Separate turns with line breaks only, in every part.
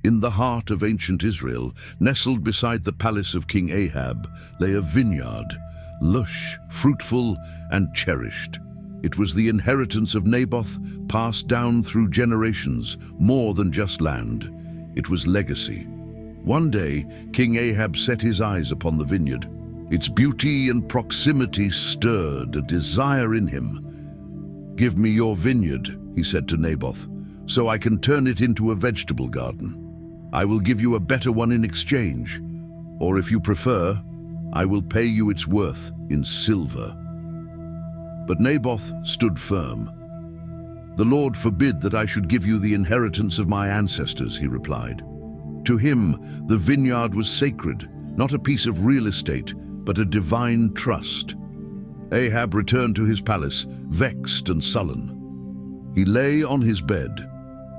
In the heart of ancient Israel, nestled beside the palace of King Ahab, lay a vineyard, lush, fruitful, and cherished. It was the inheritance of Naboth, passed down through generations, more than just land. It was legacy. One day, King Ahab set his eyes upon the vineyard. Its beauty and proximity stirred a desire in him. "Give me your vineyard," he said to Naboth, "so I can turn it into a vegetable garden. I will give you a better one in exchange, or if you prefer, I will pay you its worth in silver." But Naboth stood firm. "The Lord forbid that I should give you the inheritance of my ancestors," he replied. To him, the vineyard was sacred, not a piece of real estate, but a divine trust. Ahab returned to his palace, vexed and sullen. He lay on his bed,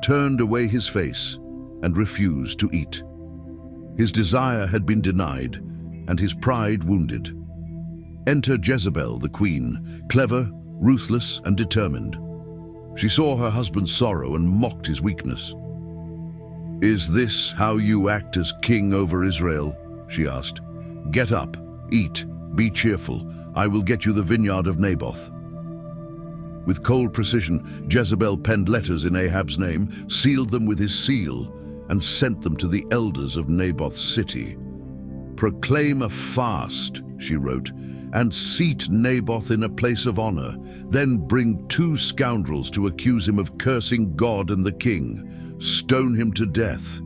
turned away his face, and refused to eat. His desire had been denied, and his pride wounded. Enter Jezebel, the queen, clever, ruthless, and determined. She saw her husband's sorrow and mocked his weakness. "Is this how you act as king over Israel?" she asked. "Get up, eat, be cheerful. I will get you the vineyard of Naboth." With cold precision, Jezebel penned letters in Ahab's name, sealed them with his seal, and sent them to the elders of Naboth's city. "Proclaim a fast," she wrote, "and seat Naboth in a place of honor. Then bring 2 scoundrels to accuse him of cursing God and the king. Stone him to death."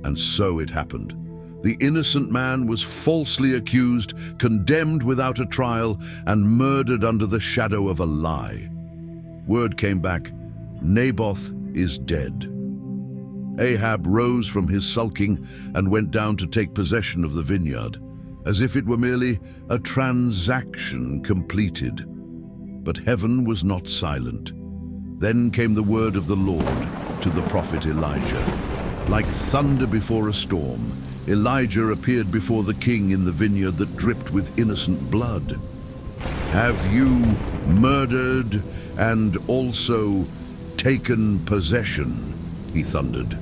And so it happened. The innocent man was falsely accused, condemned without a trial, and murdered under the shadow of a lie. Word came back, "Naboth is dead." Ahab rose from his sulking and went down to take possession of the vineyard, as if it were merely a transaction completed. But heaven was not silent. Then came the word of the Lord to the prophet Elijah. Like thunder before a storm, Elijah appeared before the king in the vineyard that dripped with innocent blood. "Have you murdered and also taken possession?" he thundered.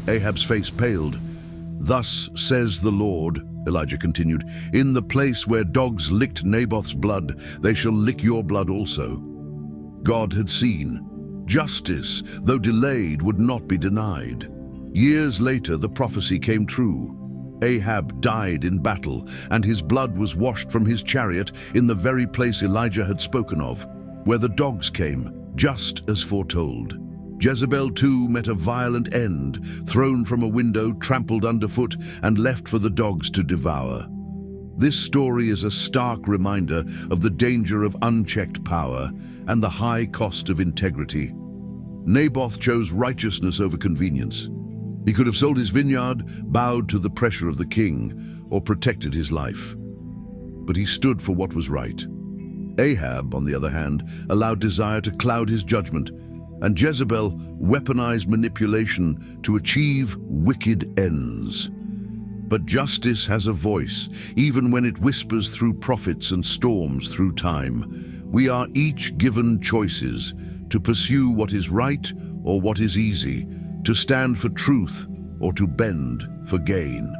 Ahab's face paled. "Thus says the Lord," Elijah continued, "in the place where dogs licked Naboth's blood, they shall lick your blood also." God had seen. Justice, though delayed, would not be denied. Years later, the prophecy came true. Ahab died in battle, and his blood was washed from his chariot in the very place Elijah had spoken of, where the dogs came, just as foretold. Jezebel too met a violent end, thrown from a window, trampled underfoot, and left for the dogs to devour. This story is a stark reminder of the danger of unchecked power and the high cost of integrity. Naboth chose righteousness over convenience. He could have sold his vineyard, bowed to the pressure of the king, or protected his life. But he stood for what was right. Ahab, on the other hand, allowed desire to cloud his judgment, and Jezebel weaponized manipulation to achieve wicked ends. But justice has a voice, even when it whispers through prophets and storms through time. We are each given choices to pursue what is right or what is easy, to stand for truth or to bend for gain.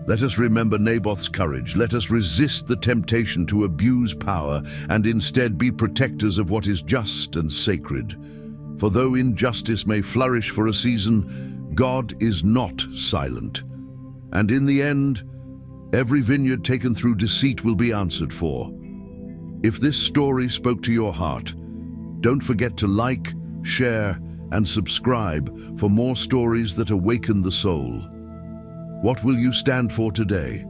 Let us remember Naboth's courage. Let us resist the temptation to abuse power and instead be protectors of what is just and sacred. For though injustice may flourish for a season, God is not silent. And in the end, every vineyard taken through deceit will be answered for. If this story spoke to your heart, don't forget to like, share, and subscribe for more stories that awaken the soul. What will you stand for today?